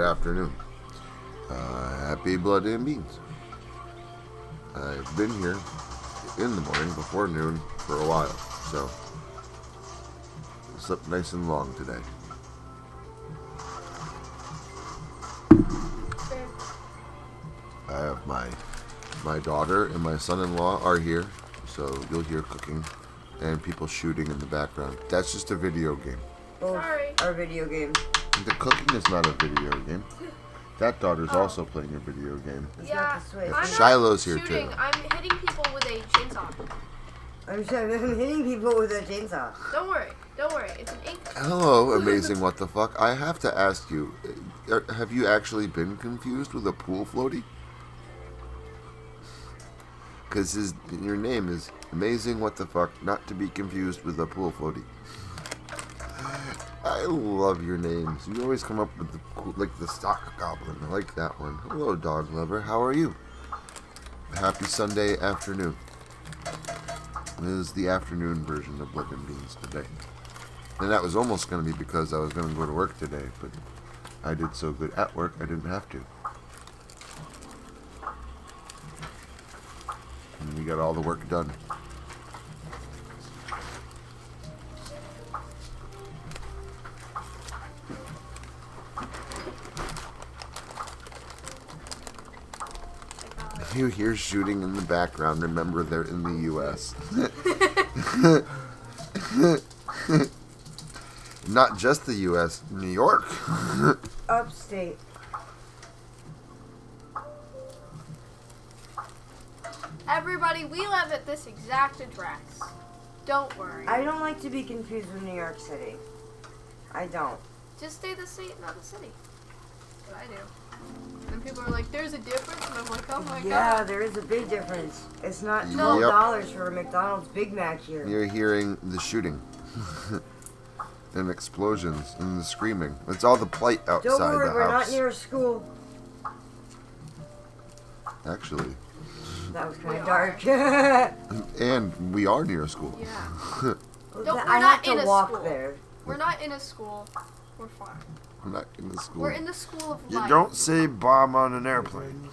afternoon. Happy Blood and Beans. I've been here in the morning before noon for a while, so I slept nice and long today. I have my daughter and my son-in-law are here, so you'll hear cooking and people shooting in the background. That's just a video game. Sorry. Our video game. The cooking is not a video game. That daughter's also playing a video game. Yeah, I'm Shiloh's here shooting. too. I'm hitting people with a chainsaw. I'm hitting people with a chainsaw. Don't worry. It's an ink. Hello, amazing what the fuck. I have to ask you, have you actually been confused with a pool floaty? Because your name is Amazing What the Fuck, not to be confused with a pool floaty. I love your names. You always come up with the stock goblin. I like that one. Hello, dog lover. How are you? Happy Sunday afternoon. This is the afternoon version of Blood and Beans today. And that was almost going to be because I was going to go to work today, but I did so good at work I didn't have to. And we got all the work done. If you hear shooting in the background, remember they're in the U.S. Not just the U.S., New York. Upstate. Everybody, we live at this exact address. Don't worry. I don't like to be confused with New York City. I don't. Just stay the state, not the city. But I do. And people are like, there's a difference, and I'm like, oh my god. Yeah, there is a big difference. It's not Yep. $12 for a McDonald's Big Mac here. You're hearing the shooting. And explosions and the screaming. It's all the plight outside Don't worry, the we're house. not near a school. Actually. That was kind We of are. dark. And we are near a school. Yeah. I we're have not to in a walk school. there. We're not in a school. We're far. We're not in the school. We're in the school of You life. don't say bomb on an airplane.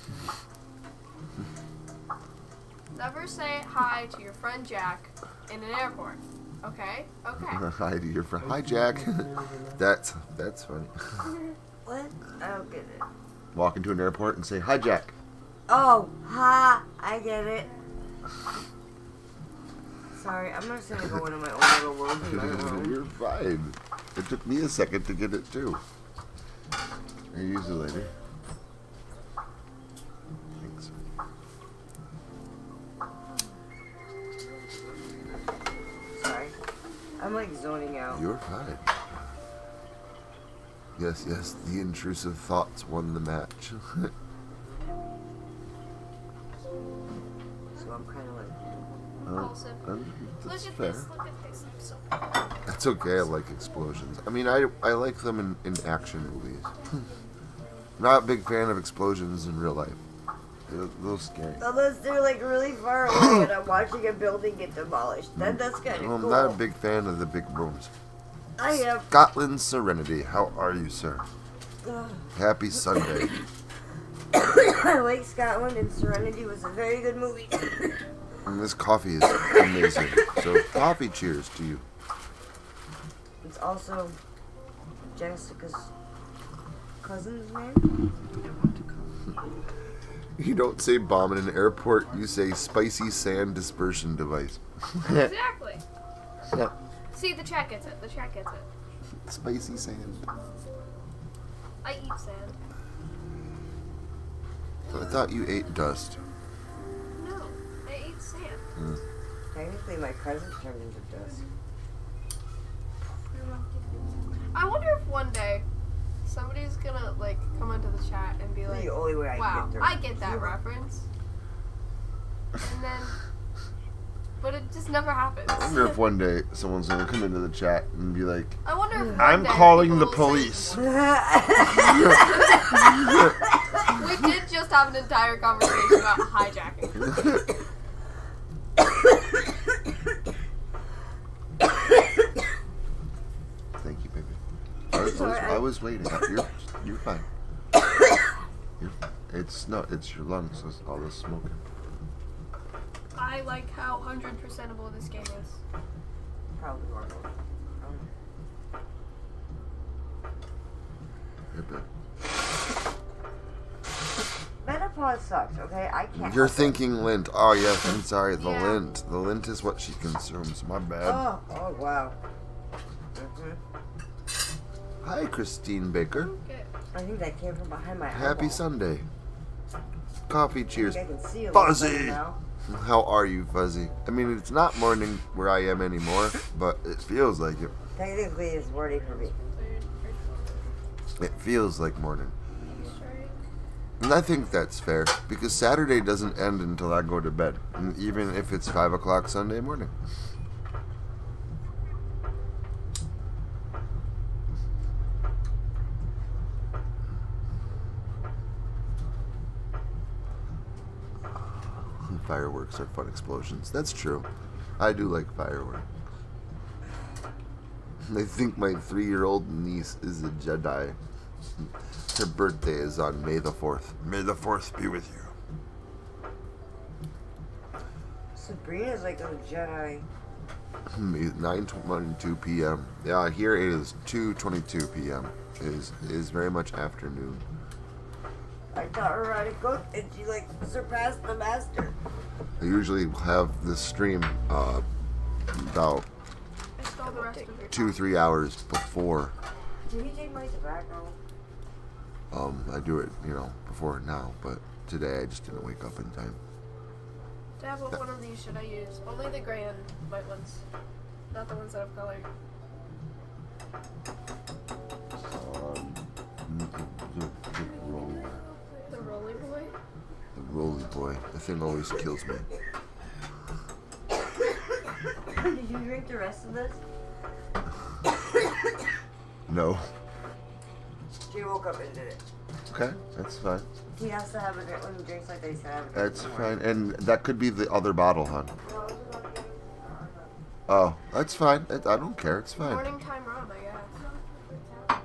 Never say hi to your friend Jack in an airport. Okay? Okay. Hi to your friend. Hi, Jack. That's funny. What? I don't get it. Walk into an airport and say, hi, Jack. Oh, ha! I get it. Sorry, I'm not gonna go into my own little world in my room. You're fine. It took me a second to get it, too. I use it later. Thanks. Sorry. I'm like zoning out. You're fine. Yes, the intrusive thoughts won the match. So I'm kind of like. Impulsive. That's Look at fair. this. Look at this. I'm so That's okay, I like explosions. I mean, I like them in action movies. Not a big fan of explosions in real life. They're a little scary. Unless they're like really far away and I'm watching a building get demolished. That's kind of Well, cool. I'm not a big fan of the big booms. I am. Scotland Serenity, how are you, sir? Ugh. Happy Sunday. I like Scotland, and Serenity was a very good movie. And this coffee is amazing. So, coffee cheers to you. It's also Jessica's cousin's name. You don't say bomb in an airport, you say spicy sand dispersion device. Exactly. Yeah. See, the chat gets it. The chat gets it. Spicy sand. I eat sand. I thought you ate dust. No, I eat sand. Technically, my cousin turned into dust. I wonder if one day somebody's gonna like come into the chat and be like, The only way I "Wow, get there. I get that reference," and then, but it just never happens. I wonder if one day someone's going to come into the chat and be like, I wonder if one I'm day calling people the will police. say, we did just have an entire conversation about hijacking. thank you, baby. I was waiting. You're fine. It's not. It's your lungs. It's all the smoking. I like how 100%able this game is. Probably normal. Hey, babe. Menopause sucks, okay? I can't. You're help it. thinking lint. Oh yes, I'm sorry. The Yeah. lint. The lint is what she consumes. My bad. Oh wow. Mm-hmm. Hi, Christine Baker. Okay. I think that came from behind my Happy eyeball. Sunday. Coffee. I Cheers. think I can see a little Fuzzy. better now. How are you, Fuzzy? I mean, it's not morning where I am anymore, but it feels like it. Technically, it's morning for me. It feels like morning. And I think that's fair, because Saturday doesn't end until I go to bed, and even if it's 5 o'clock Sunday morning. Fireworks are fun explosions. That's true. I do like fireworks. I think my 3-year-old niece is a Jedi. Her birthday is on May the 4th. May the 4th be with you. Sabrina's like a Jedi. 9:22 p.m. Yeah, here it is 2:22 p.m. Is very much afternoon. I taught her how to cook, and she like surpassed the master. I usually have this stream about I stole the rest of your 2-3 hours before. Did he take my tobacco? I do it, before now, but today I just didn't wake up in time. Dad, what one of these should I use? Only the gray and white ones. Not the ones that have color. The Rolly Boy? The Roly Boy. The thing always kills me. Did you drink the rest of this? No. She woke up and did it. Okay, that's fine. He has to have a drink when he drinks like they said. That's fine. And that could be the other bottle, hon. Oh, that's fine. I don't care. It's fine. Morning time rum, I guess.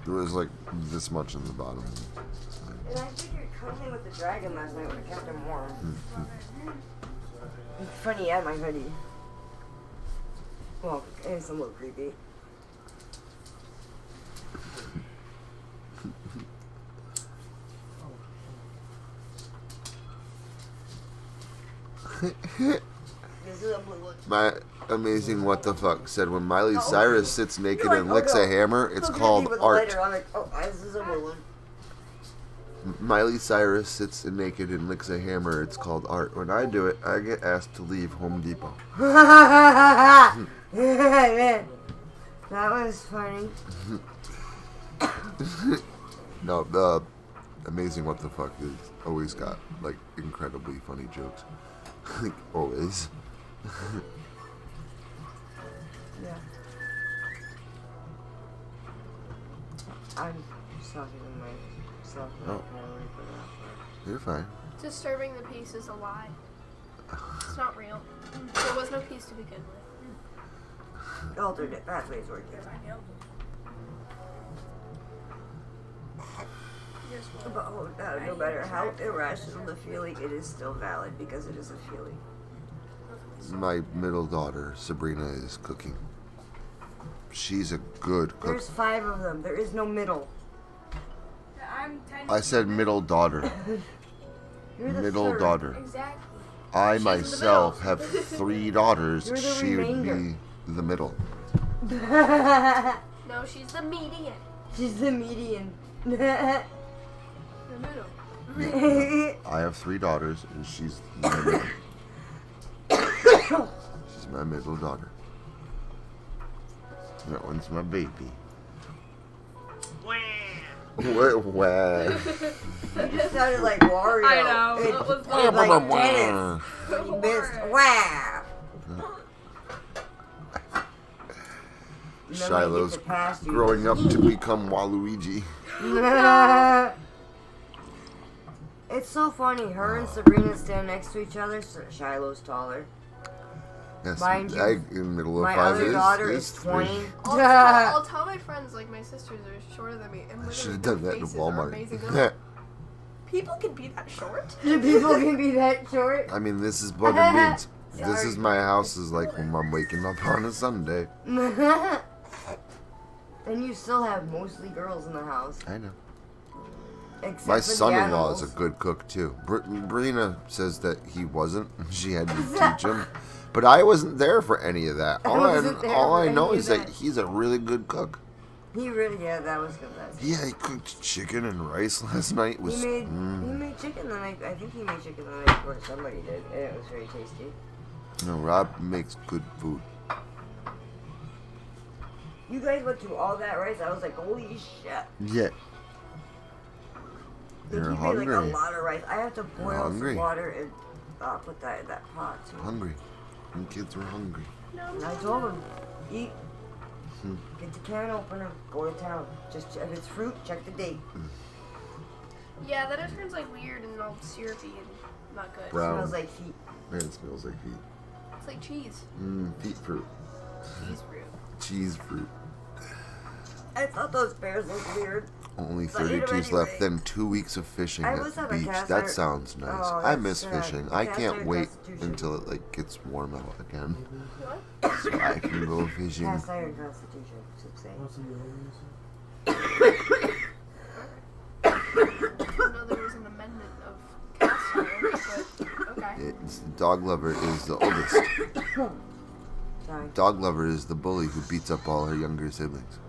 There was like this much in the bottom. It's fine. And I figured cuddling with the dragon last night would have kept him warm. It's funny, yeah, my hoodie. Well, it's a little creepy. This is a blue one. My amazing what the fuck said when Miley Oh. Cyrus sits naked You're and like, licks oh, a no. hammer, it's Look at me called with a art. lighter. I'm like, oh, this is a blue one. Miley Cyrus sits naked and licks a hammer, it's called art. When I do it, I get asked to leave Home Depot. Man, that was funny. No, the amazing what the fuck is always got like incredibly funny jokes. Like always. Yeah. I'm just talking to myself. Oh. You're fine. Disturbing the peace is a lie. It's not real. There was no peace to begin with. Alternate pathways work. But no matter how irrational the feeling, it is still valid because it is a feeling. My middle daughter, Sabrina, is cooking. She's a good cook. There's 5 of them. There is no middle. I said middle daughter. You're the Middle third. daughter. Exactly. I She's in the myself middle. have 3 daughters. You're the She would remainder. be the middle. No, she's the median. She's the median. The middle. I have 3 daughters, and she's my middle. She's my middle daughter. That one's my baby. Wah. You just sounded like Wario. I know. It- That was like Dennis. the You missed. horror. Wow. And then when you Shiloh's get to pass, you growing up to become Waluigi. It's so funny. Her and Sabrina stand next to each other. So Shiloh's taller. Yes, Mind you, I, in the middle of My 5 other daughter is 3. 20. I'll tell my friends, like my sisters are shorter than me. And I should literally have done their that in faces are Walmart. amazing. They're like People can be that short. People can be that short. I mean, this is what it means. This Sorry. is my house is like when I'm waking up on a Sunday. And you still have mostly girls in the house. I know. Except My for the son-in-law is a animals. good cook too. Brina says that he wasn't. She had to teach him. But I wasn't there for any of that. All I know is that he's a really good cook. He really, yeah, that was good. Yeah, he cooked chicken and rice last night. He made chicken the night. I think he made chicken the night before somebody did, and it was very tasty. No, Rob makes good food. You guys went through all that rice. I was like, holy shit. Yeah. You're He made like a hungry. lot of rice. I have to boil hungry. some water and put that in that pot too. Hungry. And kids were hungry. No. And I told him, eat. Get the can opener. Go to town. Just if it's fruit, check the date. Yeah, that just turns like weird and all syrupy and not good. Brown. Smells like feet. Man, it smells like feet. It's like cheese. Feet fruit. Cheese fruit. Cheese fruit. I thought those bears looked weird. Only But eat 'em 32's left. anyway. Then 2 weeks of fishing I at was the on a beach. cast That iron- sounds nice. Oh, I that's miss sad. fishing. The I cast can't iron wait Constitution. until it like gets warm out again, What? so I can go fishing. Cast iron constitution, should say. I didn't know there was an amendment of cast iron, but okay. It's Dog Lover is the oldest. Sorry. Dog Lover is the bully who beats up all her younger siblings.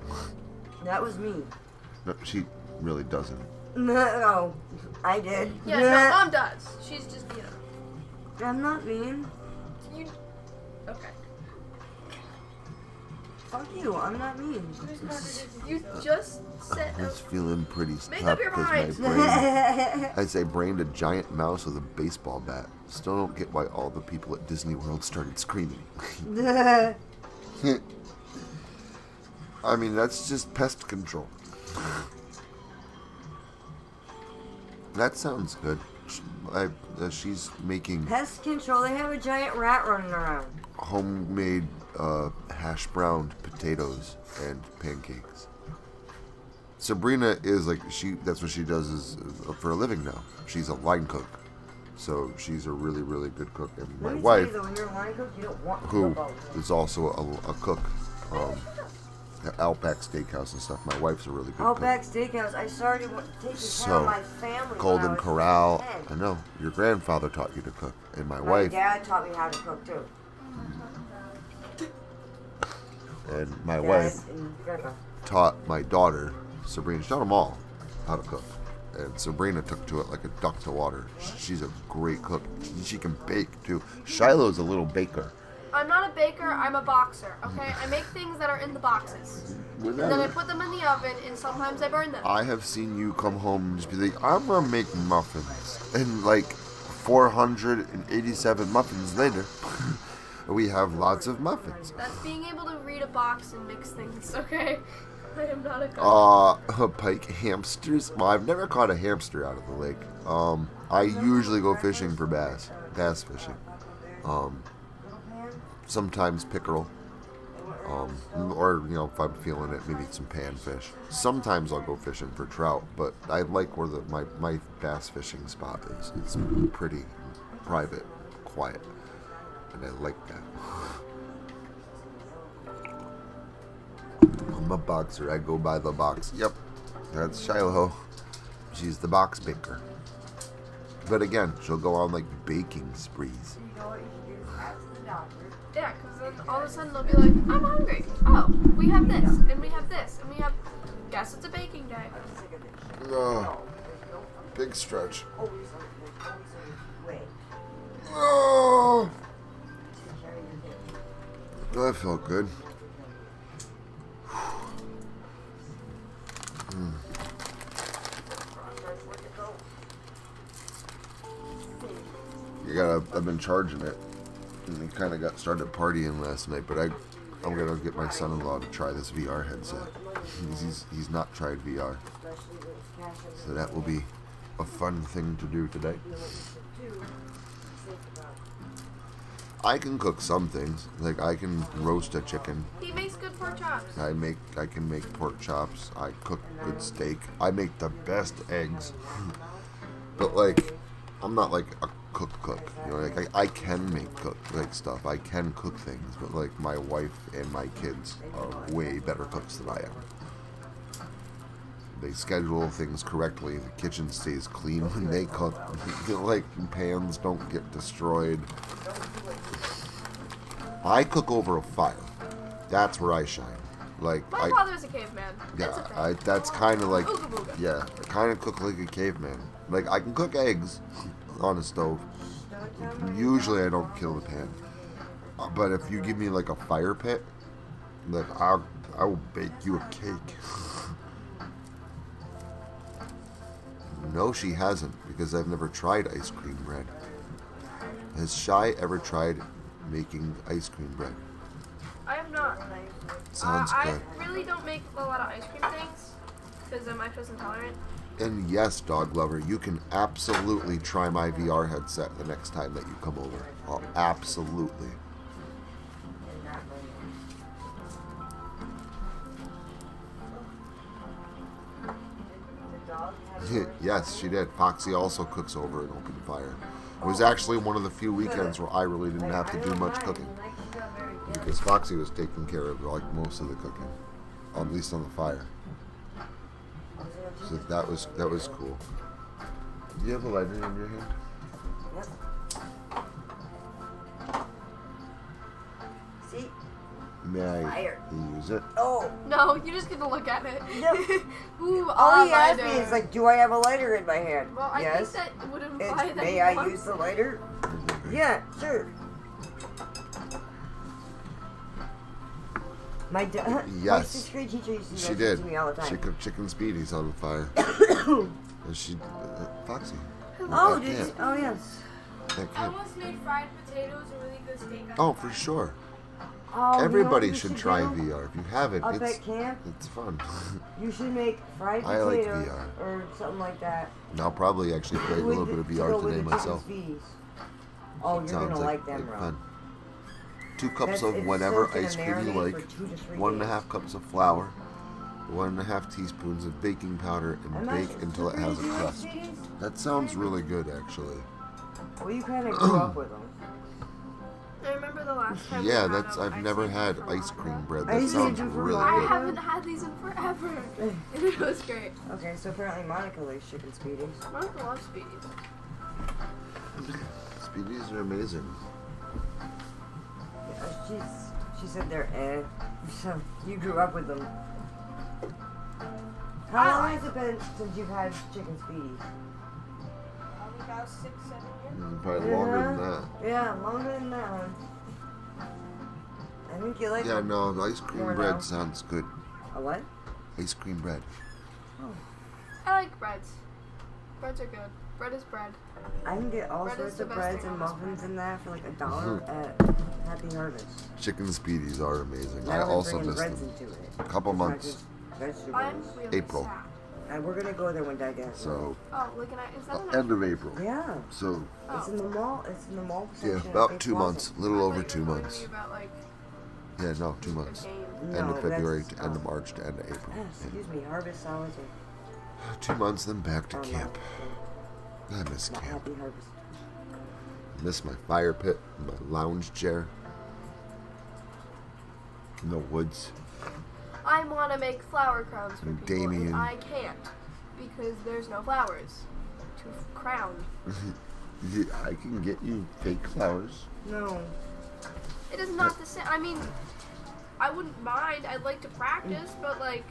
That was me. No, she really doesn't. No, I did. Yeah, no, Mom does. She's just, I'm not mean. you. Okay. Fuck you, I'm not mean. You just said. I was feeling pretty Make tough up your because my brain. I say brained a giant mouse with a baseball bat. Still don't get why all the people at Disney World started screaming. I mean, that's just pest control. That sounds good. She's making Pest control, they have a giant rat running around. homemade hash browned potatoes and pancakes. Sabrina is like that's what she does is for a living now. She's a line cook. So she's a really, really good cook. And my Let me wife, tell you though, when you're a line cook, you don't want to who cook all the time. is also a cook, at Outback Steakhouse and stuff. My wife's a really good Outback Steakhouse, I started taking So, care of my family cook. Golden when I was Corral. 10. I know. Your grandfather taught you to cook. And my My wife dad taught me how to cook too. and my Dad wife and Grandpa. taught my daughter, Sabrina, she taught them all how to cook. And Sabrina took to it like a duck to water. She's a great cook. She can bake too. Shiloh's a little baker. I'm not a baker, I'm a boxer, okay? I make things that are in the boxes. And then I put them in the oven, and sometimes I burn them. I have seen you come home and just be like, I'm gonna make muffins. And like 487 muffins later, we have lots of muffins. That's being able to read a box and mix things, okay? I am not a cook. Pike hamsters. Well, I've never caught a hamster out of the lake. I usually go fishing for bass fishing. Sometimes pickerel. Or, if I'm feeling it, maybe some panfish. Sometimes I'll go fishing for trout, but I like where my bass fishing spot is. It's pretty private, quiet, and I like that. I'm a boxer. I go by the box. Yep, that's Shiloh. She's the box baker. But again, she'll go on like baking sprees. Yeah, because then all of a sudden they'll be like, I'm hungry. Oh, we have this, and we have this, and we have... Guess it's a baking day. Big stretch. Wait. Oh, that felt good. I've been charging it, and we kind of got started partying last night. But I'm gonna get my son-in-law to try this VR headset. He's not tried VR, so that will be a fun thing to do today. I can cook some things, like I can roast a chicken. He makes good pork chops. I can make pork chops. I cook good steak. I make the best eggs. But like, I'm not like a cook. You know, like I can make stuff. I can cook things, but like my wife and my kids are way better cooks than I am. They schedule things correctly. The kitchen stays clean when they cook. Like pans don't get destroyed. I cook over a fire. That's where I shine. Like My father's a caveman. That's a thing. Yeah, that's kind of like, Ooga booga. yeah, I kind of cook like a caveman. Like I can cook eggs on a stove. Usually I don't kill the pan. But if you give me like a fire pit, like I will bake you a cake. No, she hasn't, because I've never tried ice cream bread. Has Shy ever tried making ice cream bread? I have not. Sounds good. I really don't make a lot of ice cream things because I'm lactose intolerant. And yes, dog lover, you can absolutely try my VR headset the next time that you come over. Oh, absolutely. Yes, she did. Foxy also cooks over an open fire. It was actually one of the few weekends where I really didn't have to do much cooking, because Foxy was taking care of like most of the cooking, at least on the fire. So that was cool. Do you have a lighter in your hand? Yep. See? May I Fire. use it? Oh. No, you're just gonna look at it. Yep. Ooh, All he asked lighter. me is like, do I have a lighter in my hand? Well, I yes. think that would imply It's, that may he I wants use the it. lighter? Yeah, sure. My Yes. sixth grade teacher used to do She that did. to me all the time. She cooked chicken speedies on the fire. And she, Foxy. Oh, I did you? can't. Oh, yes. I I can't. once made fried potatoes and really good steak. on Oh, the for fire. sure. Oh, you know Everybody what you should try do? VR. If you haven't, Up it's at camp, it's fun. you should make fried I like potatoes VR. or something like that. And I'll probably actually play a With little the- bit of to go VR with today the myself. chicken fees. Oh, you're Sounds gonna like them, like Ron. fun. 2 cups That's- of it's whatever soaked in a ice cream you marinade like. for 2 to 3 1.5 days. cups of flour. 1.5 teaspoons of baking powder, and I'm bake not until it super has a into like crust. sweeties. That sounds really good, actually. Well, you kind of grew up with them. I remember the last time. Yeah, we had that's. them, I've I never saved had for ice Monica. cream bread. I That used to sounds do for really I Monica. good. haven't had these in forever, and it was great. Okay, so apparently Monica likes chicken speedies. Monica loves speedies. Speedies are amazing. Yeah, she said they're eh. So you grew up with them. How long has it been since you've had chicken speedies? Probably about 6, 7 years. Probably longer than that. Yeah, longer than that one. I think you like Yeah, them. no, the ice cream More bread now. sounds good. A what? Ice cream bread. I like breads. Breads are good. Bread is bread. I can get all Bread is sorts the of best breads thing and on this muffins planet. and that for like $1 Mhm. at Happy Harvest. Chicken speedies are amazing. I Now we're also bringing miss breads them. into it. A couple It's not months. just vegetables. I'm really April. sad. And we're gonna go there when Dad gets home. So, Oh, looking at is that an end of April. Yeah, So, it's in the mall. It's in the mall yeah, section. about at 2 Plaza. months. A little I over thought you 2 were telling months. me about, like, Yeah, no, 2 a months. game. No, End of February that's- to end of March to end of April. Oh, excuse me, Harvest Salads 2 months, then back to are camp. I miss not camp. Happy Harvest. Miss my fire pit, my lounge chair. In the woods. I want to make flower crowns for And people, Damien. and I can't because there's no flowers to crown. Yeah, I can get you fake flowers. No. It is not the same. I mean, I wouldn't mind. I'd like to practice, but like,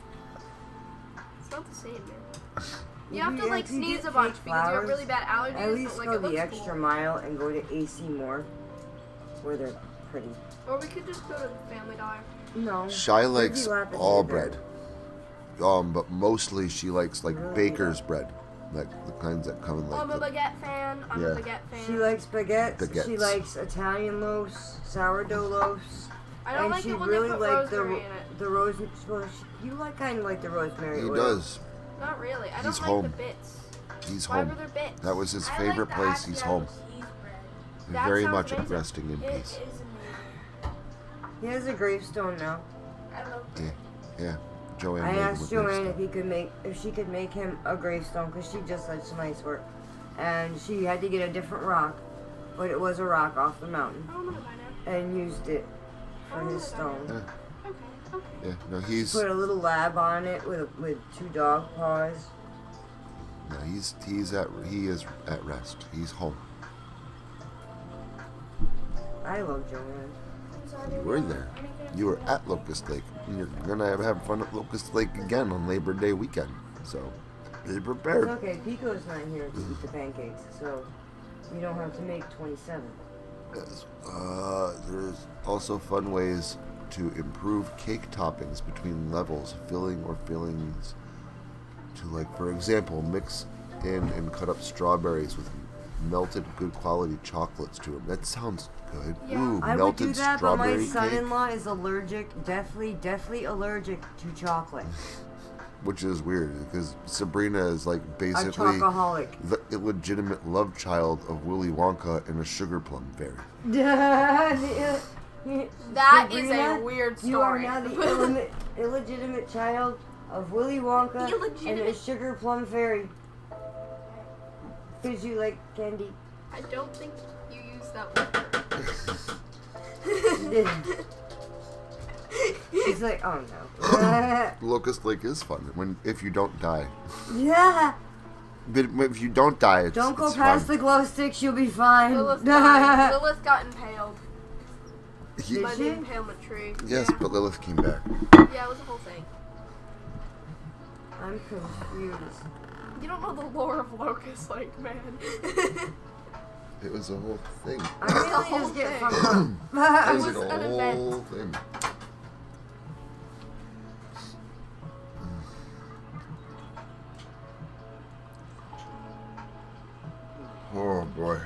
it's not the same, man. You have to like if you sneeze get a bunch fake because you have flowers, really bad allergies. At least but like go it the looks extra cool. mile and go to AC Moore, where they're pretty. Or we could just go to the Family Dollar. No. Shy likes Where'd you laugh at all me there? bread. But mostly she likes like Really? baker's bread. Like the kinds that come in like I'm a the, baguette fan. I'm a Yeah. baguette fan. She likes baguettes. She Baguettes. likes Italian loaves, sourdough loaves, I don't and like she it when really they put liked rosemary in it. the rose. Well, you like kind of like the rosemary He oil. does. Not really. I don't He's like home. the bits. He's Why home. were there bits? That was his I favorite like the place. He's home. Asiago cheese bread. That Very sounds much amazing. resting in It peace. is amazing. He has a gravestone now. I love Yeah, yeah. Joanne I made him asked a Joanne gravestone. if she could make him a gravestone because she just does some nice work. and she had to get a different rock, but it was a rock off the mountain, Oh, I'm gonna buy now. and used it for his stone. Yeah, Okay, okay. yeah. No, he's Put a little lab on it with 2 dog paws. no, he is at rest. He's home. I love Joanne. You were there. You were at Locust Lake. And you're gonna have fun at Locust Lake again on Labor Day weekend. So be It's prepared. okay, Pico's not here to eat the pancakes, so you don't have to make 27. Yes. There's also fun ways to improve cake toppings between levels, filling or fillings. To, like, for example, mix in and cut up strawberries with melted good quality chocolates to them. That sounds good. Yeah. Ooh, I would melted do that, but my strawberry cake. son-in-law is allergic, definitely allergic to chocolate. Which is weird because Sabrina is like A basically chocoholic. the illegitimate love child of Willy Wonka and a sugar plum fairy. That is a weird story. You are now the illegitimate child of Willy Wonka and a Illegitimate. sugar plum fairy. Because you like candy. I don't think you used that word. He's like, oh no. Locust Lake is fun if you don't die. Yeah. But if you don't die, it's Don't go it's past fun. the glow sticks, you'll be fine. Lilith died. Lilith got impaled He- by Did the she? impalement tree. yes, Yeah. but Lilith came back. Yeah, it was a whole thing. I'm confused. You don't know the lore of Locust Lake, man. It was a whole thing. I really whole just get thing. fucked up. It was was a an whole event. thing. Oh boy.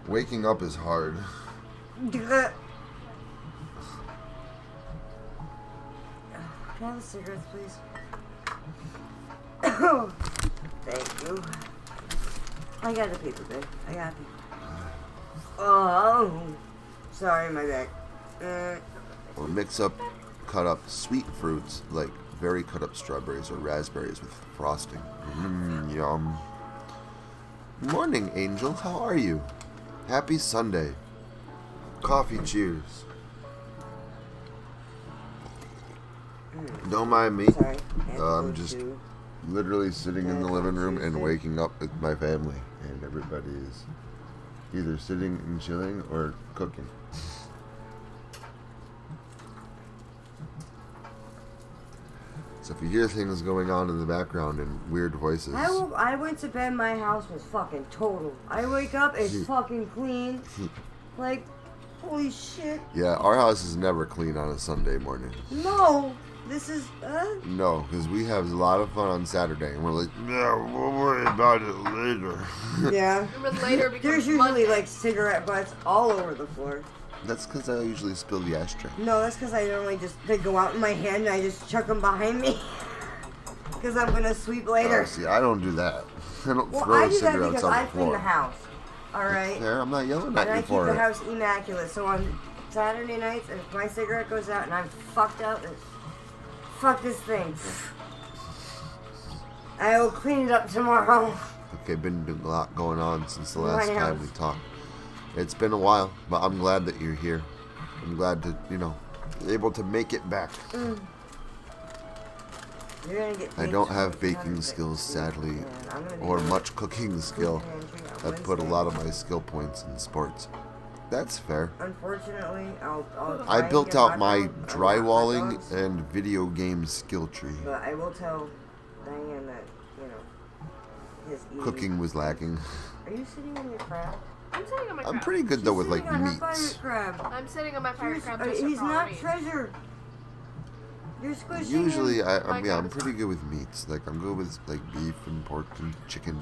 Waking up is hard. Can I have a cigarette, please? Thank you. I got the paper, babe. I got it. Oh, sorry, my back. Or mix up cut up sweet fruits like very cut up strawberries or raspberries with frosting. Yum. Morning, Angel. How are you? Happy Sunday. Coffee cheers. Don't mind me. Sorry. I'm just literally sitting in the living room and waking up with my family, and everybody is either sitting and chilling or cooking. So if you hear things going on in the background and weird voices, I went to bed, my house was fucking total. I wake up, it's fucking clean. Like, holy shit. yeah, our house is never clean on a Sunday morning. No, this is, No, because we have a lot of fun on Saturday, and we're like, Yeah, we'll worry about it later. yeah. And then later becomes There's usually Monday. like cigarette butts all over the floor. that's because I usually spill the ashtray. No, that's because I normally they go out in my hand and I just chuck them behind me. Because I'm going to sweep later. Oh, see, I don't do that. I don't Well, throw I do that cigarettes because on I the clean floor. the house. Alright? There, I'm not yelling And at I you keep for the it. house immaculate. So on Saturday nights, if my cigarette goes out and I'm fucked up, fuck this thing. I will clean it up tomorrow. Okay, been a lot going on since the last Right time now. we talked. It's been a while, but I'm glad that you're here. I'm glad to, able to make it back. You're gonna get I baked don't have chocolate, baking none skills, of it. sadly, And I'm gonna be or going much cooking skill. to the pantry on I've put a Wednesday. lot of my skill points in sports. That's fair. Unfortunately, I'll try I and built get out hot my dogs- hot drywalling dogs, and video game skill tree. But I will tell Diane that, his eating. Cooking was lacking. Are you sitting on your crab? I'm sitting on my crab. I'm pretty good though with like Sitting on her meats. pirate crab. I'm sitting on my pirate crab. He's just for not Halloween. treasure. You're squishing Usually, him. I'm crab is pretty good with meats. Like I'm good with like beef and pork and chicken.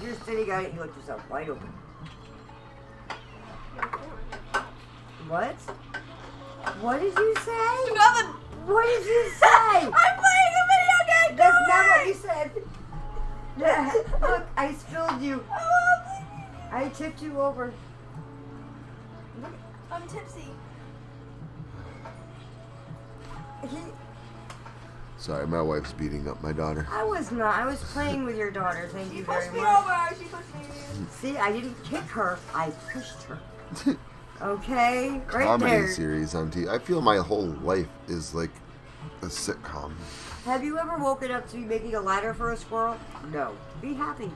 You're sitting on it. You looked yourself wide open. What? What did you say? Nothing. What did you say? I'm playing a video game. That's not what you said. Look, I spilled you. I tipped you over. I'm tipsy. Sorry, my wife's beating up my daughter. I was not. I was playing with your daughter. Thank She you pushed very me much. over. She pushed me. See, I didn't kick her. I pushed her. Okay? Right Comedy there. series on TV. I feel my whole life is like a sitcom. Have you ever woken up to be making a ladder for a squirrel? No. Be happy.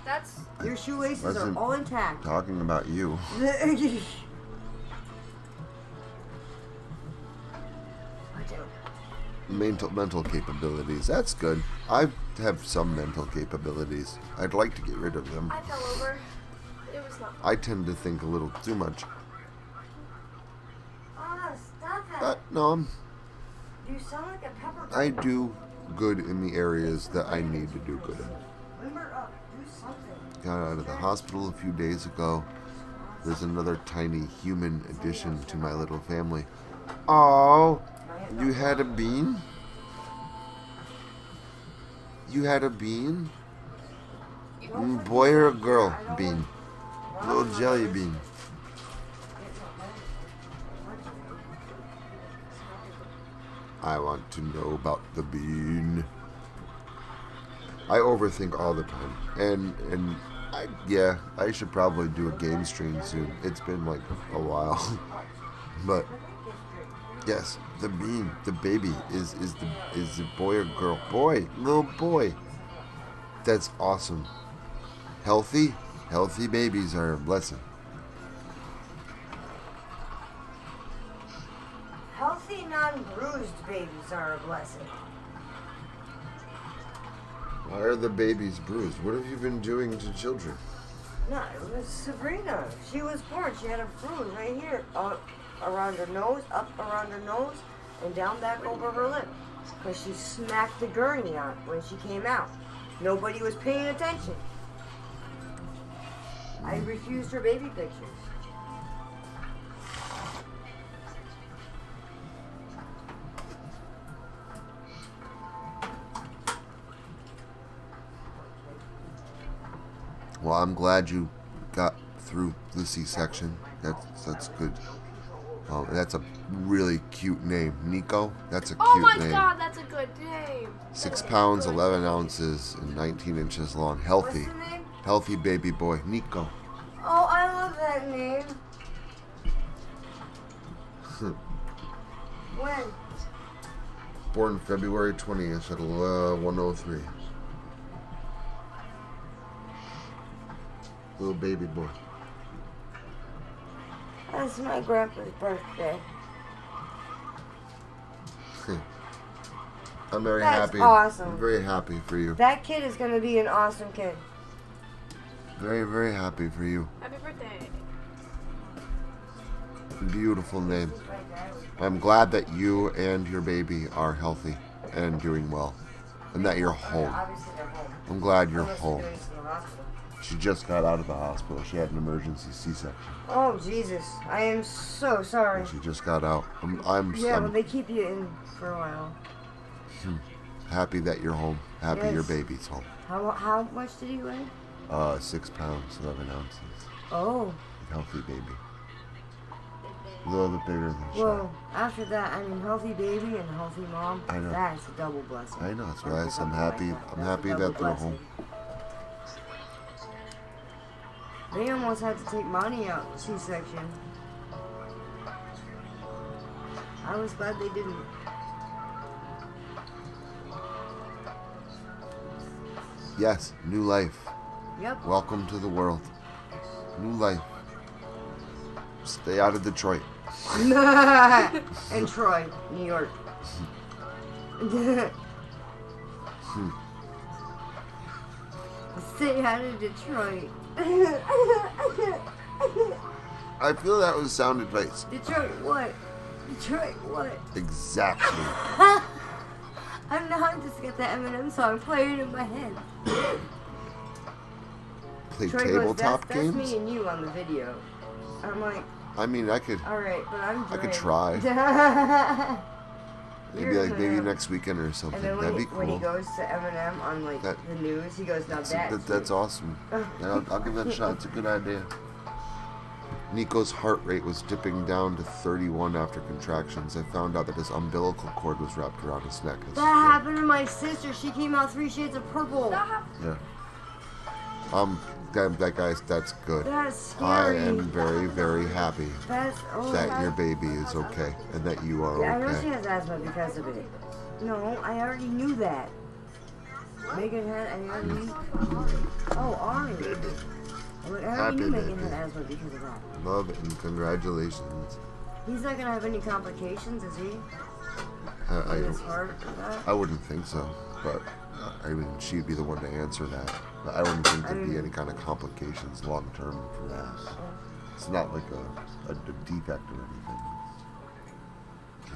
That's Your shoelaces are Wasn't all intact. Talking about you. I do. Mental capabilities. That's good. I have some mental capabilities. I'd like to get rid of them. I fell over. It was not. I tend to think a little too much. Oh, stop it. But no, You sound like a pepper. I do good in the areas that I need to do good in. Limber up. Do something. Got out of the hospital a few days ago. There's another tiny human addition to my little family. Oh, you had a bean? You had a bean? Boy or a girl bean? Little jelly bean. I want to know about the bean. I overthink all the time, and I should probably do a game stream soon. It's been like a while, but yes, the bean, the baby is the boy or girl? Boy, little boy. That's awesome. Healthy babies are a blessing. Healthy, non-bruised babies are a blessing. Why are the babies bruised? What have you been doing to children? No, it was Sabrina. She was born. She had a bruise right here, around her nose, up around her nose, and down back over her lip. Because she smacked the gurney on when she came out. Nobody was paying attention. I refused her baby pictures. Well, I'm glad you got through the C-section. That's good. That's a really cute name, Nico. That's a cute Oh my name. god, that's a good name. 6 pounds, 11 ounces, and 19 inches long. Healthy, What's the name? healthy baby boy, Nico. Oh, I love that name. When? Born February 20th at 1:03. Little baby boy. That's my grandpa's birthday. I'm very That's happy. awesome. I'm very happy for you. That kid is going to be an awesome kid. Very, very happy for you. Happy birthday. Beautiful name. I'm glad that you and your baby are healthy and doing well, and that you're home. Obviously, they're home. I'm glad you're Unless home. doing this in the hospital. She just got out of the hospital. She had an emergency C-section. Oh, Jesus. I am so sorry. She just got out. I'm Yeah, well, they keep you in for a while. happy that you're home. Happy your Yes. baby's home. How much did he weigh? 6 pounds, 11 ounces. Oh, Healthy baby. A little bit bigger than well, after that, I mean, healthy baby and healthy mom, I know. that's a double blessing. I know, that's why That's I'm something happy. like that. I'm That's a happy double that they're blessing. home. They almost had to take Monty out C-section. I was glad they didn't. Yes, new life. Yep. Welcome to the world. New life. Stay out of Detroit. And Troy, New York. Stay out of Detroit. I feel that was sound advice. Detroit what? Detroit what? Exactly. I'm not just get the Eminem song playing in my head. Play Troy goes, tabletop that's games? me and you on the video. I'm like, I mean, I could alright, but I'm I could Drake. try. Maybe You're maybe Eminem. next weekend or something. And then That'd when be he, when he cool. goes to Eminem on like That- the news, he goes, now that's That's awesome. Yeah, I'll give that a shot. It's a good idea. Nico's heart rate was dipping down to 31 after contractions. I found out that his umbilical cord was wrapped around his neck. That happened to my sister. She came out 3 shades of purple. Yeah. That guy's, that's good. That's I scary. am very, very happy That's that your baby is okay and that you are Yeah, I know she okay. has asthma because of it. No, I already knew that. Megan had, I already knew. Oh, Ari. I already Happy knew Megan baby. had asthma because of that. Love and congratulations. He's not gonna have any complications, is he? I, In his heart or that? I wouldn't think so, but I mean, she'd be the one to answer that. But I wouldn't think there'd be any kind of complications long term for that. It's not like a defect or anything.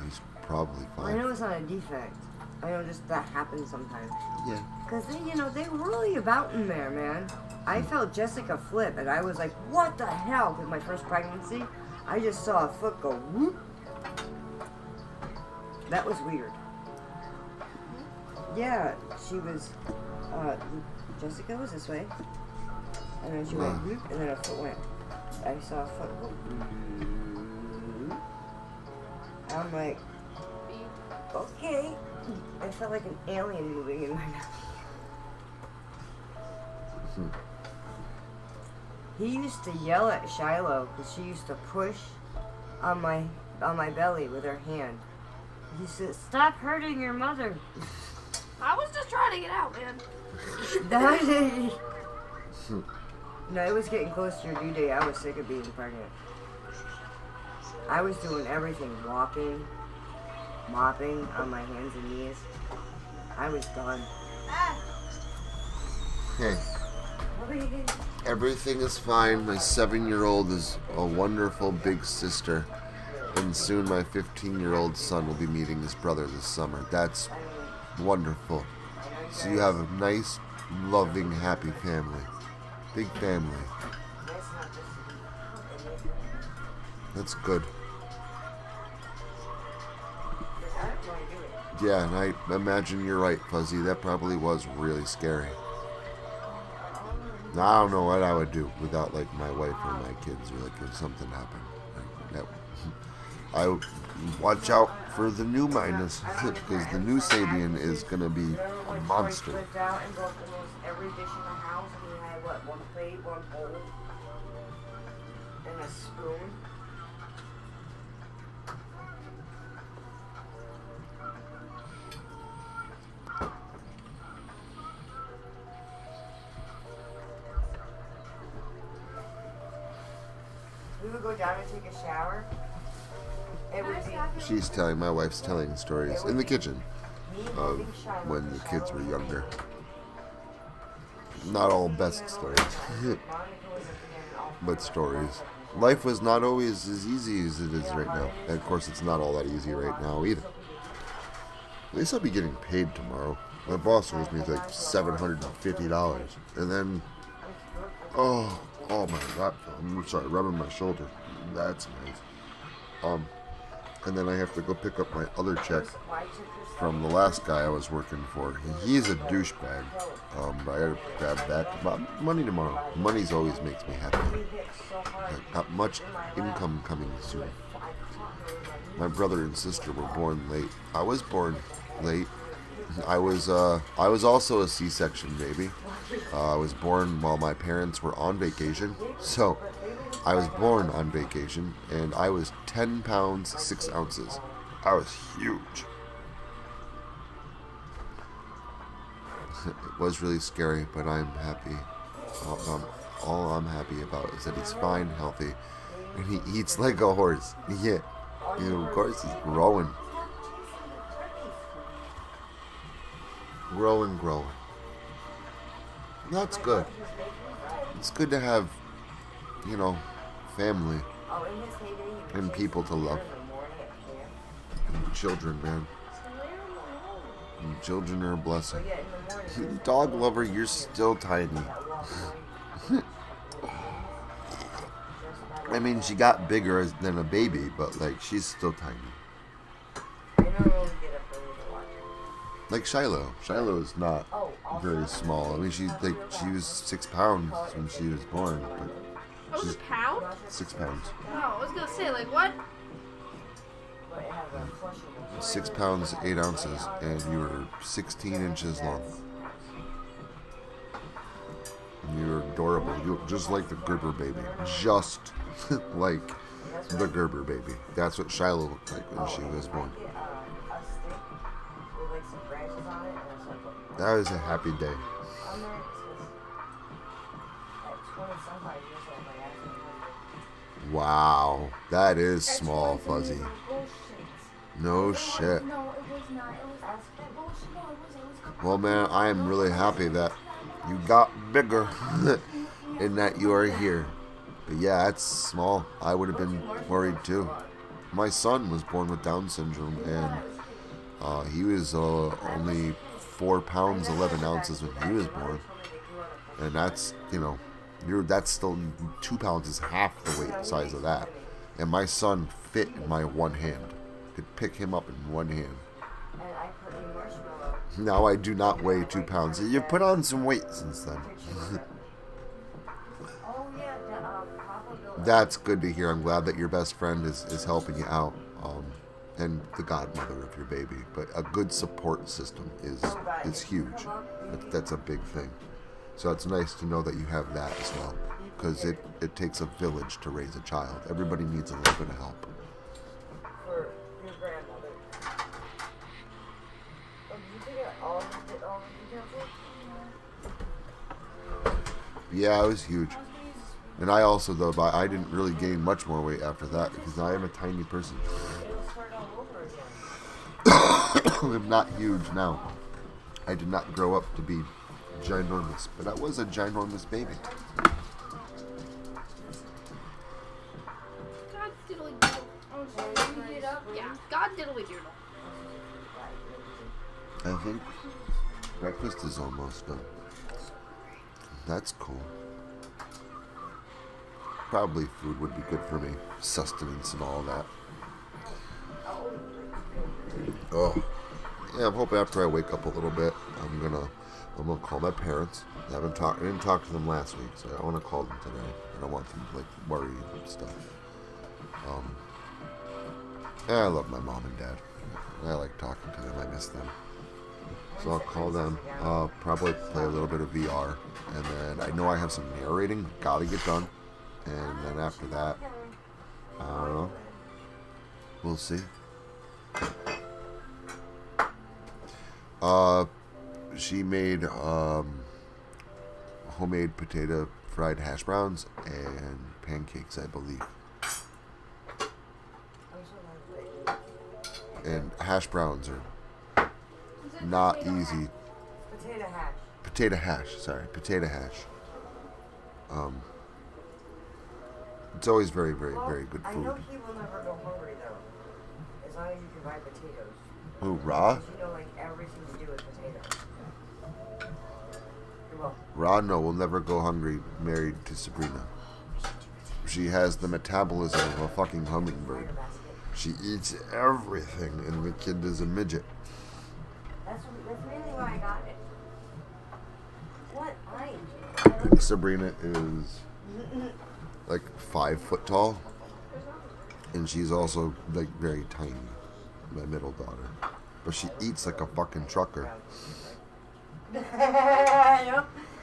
He's probably Well, I fine. know it's not a defect. I know just that happens sometimes. Yeah. Cause they, they were really about in there, man. I felt Jessica flip, and I was like, "What the hell?" Because my first pregnancy, I just saw a foot go whoop. That was weird. Yeah, she was. Jessica was this way, and then she went whoop, and then her foot went. I saw a foot go whoop. I'm like, okay. I felt like an alien moving in my mouth. He used to yell at Shiloh because she used to push on my belly with her hand. He said, "Stop hurting your mother." I was just trying to get out, man. No, it was getting close to your due date. I was sick of being pregnant. I was doing everything, walking, mopping on my hands and knees. I was done. Hey, everything is fine. My 7-year-old is a wonderful big sister. And soon my 15-year-old son will be meeting his brother this summer. That's wonderful. So you have a nice, loving, happy family. Big family. That's good. Yeah, and I imagine you're right, Fuzzy. That probably was really scary. Now, I don't know what I would do without, like, my wife or my kids, or, like, if something happened. Like, I watch out for the new Minus, because the new Sabian is going to be a monster. Flipped out and broke almost every dish in the house, and we had, what, 1 plate, 1 bowl, and a spoon. We would go down and take a shower. It would be She's telling, my wife's telling stories in the kitchen me of holding Shiloh. when the kids were younger. Not all best stories, Monica was at the end all but stories. Life was not always as easy as it is right now. And of course, it's not all that easy right now either. At least I'll be getting paid tomorrow. My boss owes me like $750. And then, oh my God, I'm sorry, rubbing my shoulder. That's nice. And then I have to go pick up my other check from the last guy I was working for. He's a douchebag. But I gotta grab that. But money tomorrow. Money's always makes me happy. Like, not much income coming soon. My brother and sister were born late. I was born late. I was also a C-section baby. I was born while my parents were on vacation. So I was born on vacation, and I was 10 pounds 6 ounces. I was huge. It was really scary, but I'm happy. All I'm happy about is that he's fine, healthy, and he eats like a horse. Yeah, of course he's growing. Growing. That's good. It's good to have, family Oh, in his heyday, he and was people to love. in the morning at camp. And children, man. And children are a blessing. Yeah, in the morning. Dog lover, you're still tiny. I mean, she got bigger than a baby, but like she's still tiny. I don't really get up early to watch it. Like Shiloh. Shiloh is not very small. I mean, she was 6 pounds when she was born, but Oh, it was a pound? 6 pounds. Oh, I was gonna say, like, what? 6 pounds, 8 ounces, and you were 16 inches long. You're adorable. You look just like the Gerber baby. Just like the Gerber baby. That's what Shiloh looked like when she was born. That was a happy day. Wow. That is small, Fuzzy. No shit. No, it was not. It was bullshit. No, it was. Well, man, I am really happy that you got bigger and that you are here. But yeah, that's small. I would have been worried too. My son was born with Down syndrome, and he was only 4 pounds 11 ounces when he was born. And that's, that's still 2 pounds is half the weight size of that. And my son fit in my one hand. Could pick him up in one hand. Now I do not weigh 2 pounds. You've put on some weight since then. That's good to hear. I'm glad that your best friend is helping you out. And the godmother of your baby. But a good support system is huge. That's a big thing. So it's nice to know that you have that as well. Because it takes a village to raise a child. Everybody needs a little bit of help. Yeah, it was huge. And I also, though, I didn't really gain much more weight after that because I am a tiny person. I'm not huge now. I did not grow up to be ginormous, but I was a ginormous baby. God diddly doodle. Oh, sorry. Yeah, God diddly doodle. I think breakfast is almost done. That's cool. Probably food would be good for me. Sustenance and all that. Oh. Yeah, I'm hoping after I wake up a little bit, I'm gonna call my parents. I didn't talk to them last week, so I want to call them today. I don't want them to worry and stuff. I love my mom and dad. I like talking to them. I miss them. So I'll call them. I'll probably play a little bit of VR. And then I know I have some narrating. Gotta get done. And then after that, I don't know. We'll see. She made homemade potato fried hash browns and pancakes, I believe. And hash browns are not easy. Potato hash. Potato hash, sorry. Potato hash. It's always very, very, very good I food. know he will never go hungry though, as long as you can buy potatoes. Who, Ra? You know, like everything to do with potatoes. Well, Ra, no, will never go hungry married to Sabrina. She has the metabolism of a fucking hummingbird. She eats everything, and the kid is a midget. that's mainly why I got it. What? I Sabrina is like 5 foot tall, and she's also like very tiny, my middle daughter. But she eats like a fucking trucker.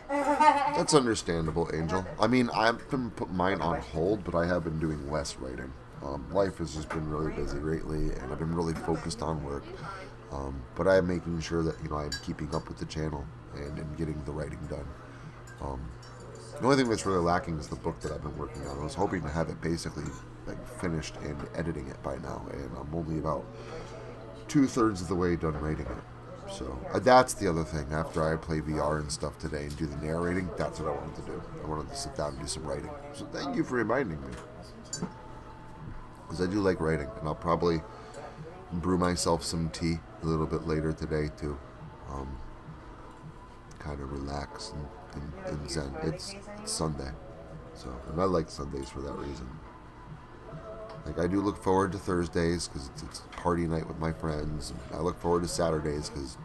That's understandable, Angel. I mean, I've been put mine on hold, but I have been doing less writing. Life has just been really busy lately, and I've been really focused on work. But I'm making sure that I'm keeping up with the channel and getting the writing done. The only thing that's really lacking is the book that I've been working on. I was hoping to have it basically finished and editing it by now, and I'm only about 2/3 of the way done writing it. So that's the other thing. After I play VR and stuff today and do the narrating, that's what I wanted to do. I wanted to sit down and do some writing. So thank you for reminding me, because I do like writing, and I'll probably brew myself some tea a little bit later today too. Kind of relax and zen. It's Sunday, so, and I like Sundays for that reason. Like, I do look forward to Thursdays because it's party night with my friends. And I look forward to Saturdays because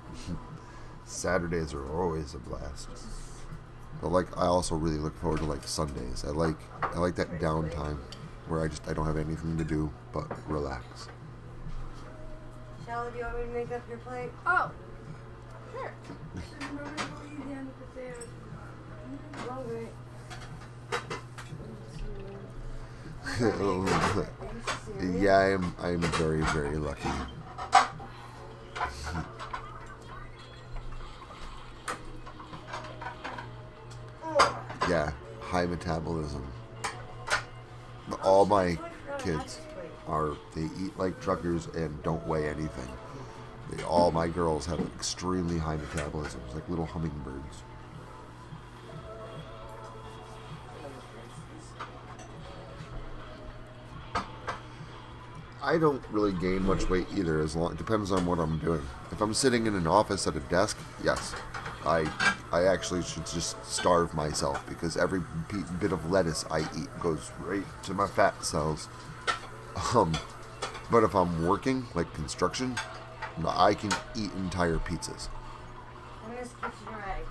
Saturdays are always a blast. But like, I also really look forward to like Sundays. I like that downtime where I don't have anything to do but relax. Shelly, do you want me to make up your plate? Oh, sure. Hungry. Yeah, I'm very, very lucky. Yeah, high metabolism. All my kids they eat like truckers and don't weigh anything. All my girls have extremely high metabolisms, like little hummingbirds. I don't really gain much weight either. It depends on what I'm doing. If I'm sitting in an office at a desk, yes, I actually should just starve myself because every bit of lettuce I eat goes right to my fat cells. But if I'm working, like construction, I can eat entire pizzas. I'm just kitchen ready.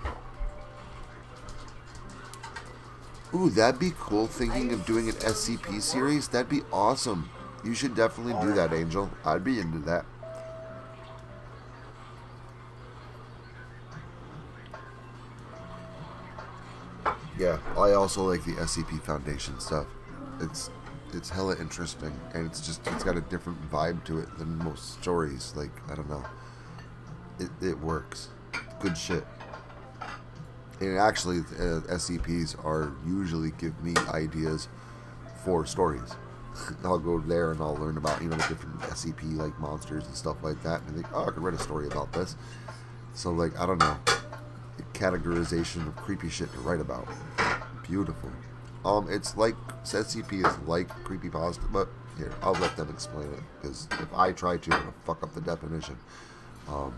Ooh, that'd be cool. Thinking of doing an SCP series, that'd be awesome. You should definitely do that, Angel. I'd be into that. Yeah, I also like the SCP Foundation stuff. It's hella interesting, and it's got a different vibe to it than most stories. Like, I don't know. It works. Good shit. And actually, SCPs are usually give me ideas for stories. I'll go there and I'll learn about, the different SCP like monsters and stuff like that, and I think, oh, I could write a story about this. So like, I don't know, categorization of creepy shit to write about. Beautiful. It's like SCP is like creepypasta, but here, I'll let them explain it, because if I try to, I'm gonna fuck up the definition. I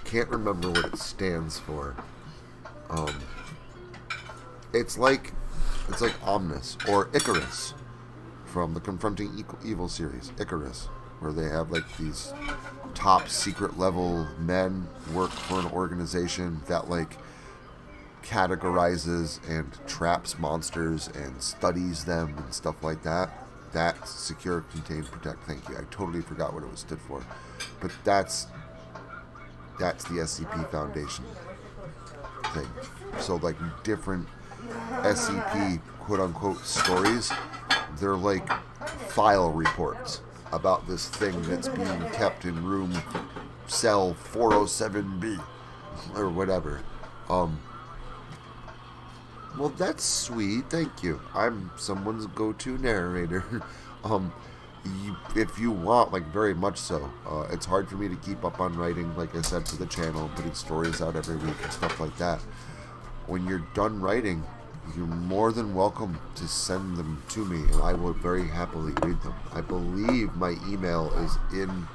can't remember what it stands for. It's like Omnis or Icarus from the Confronting Evil series. Icarus, where they have like these top secret level men work for an organization that like categorizes and traps monsters and studies them and stuff like that. That's Secure, Contain, Protect. Thank you. I totally forgot what it was stood for, but that's the SCP Foundation thing. So like different SCP quote-unquote stories, they're like file reports about this thing that's being kept in room cell 407B or whatever. Well, that's sweet. Thank you. I'm someone's go-to narrator. If you want, like, very much so. It's hard for me to keep up on writing, like I said, for the channel, putting stories out every week and stuff like that. When you're done writing, you're more than welcome to send them to me, and I will very happily read them. I believe my email is in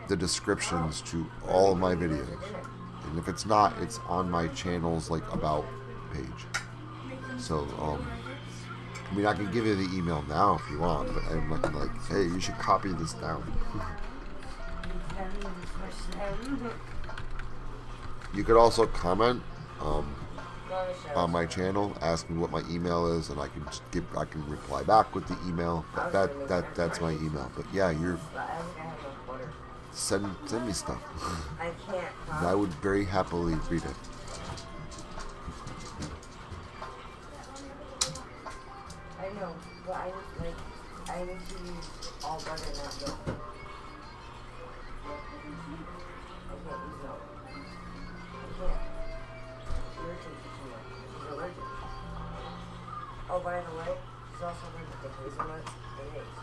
the descriptions to all of my videos. And if it's not, it's on my channel's, like, About page. So, I mean, I can give you the email now if you want, but I'm not gonna, like, hey, you should copy this down. You could also comment on my channel, ask me what my email is, and I can reply back with the email. That's my email. But yeah, send me stuff. I can't. I would very happily read it. I know, but I need to use all butter, not milk. I can't use milk. I can't. Irritates you too much. She's allergic. Oh, by the way, she's also allergic to hazelnuts and eggs.